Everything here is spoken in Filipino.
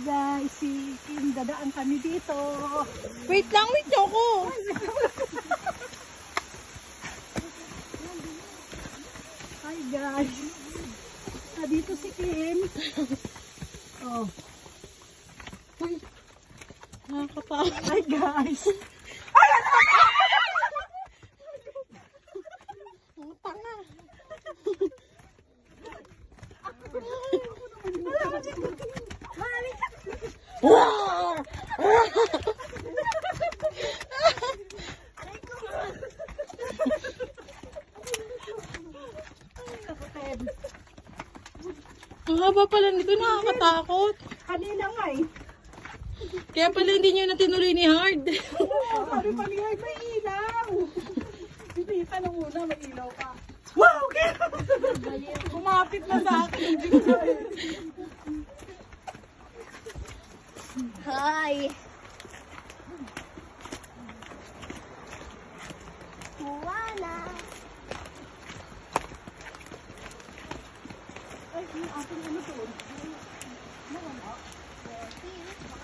guys, si Kim, dadaan kami dito. Wait lang, wait niyo ako. Hi guys. Dito si Kim. Oh. Uy, nakakatakot. Hi guys. Ang tanga. Ang haba pala nito, nakakatakot. Kanina nga eh. Kaya pala hindi nyo na tinuloy ni Hard. Sabi pa niya, may ilaw. Hindi, tanong muna, may ilaw ka. Wow, okay. Kumapit na sa akin. Hi! Moana! Ay, yung ating ano to? Here.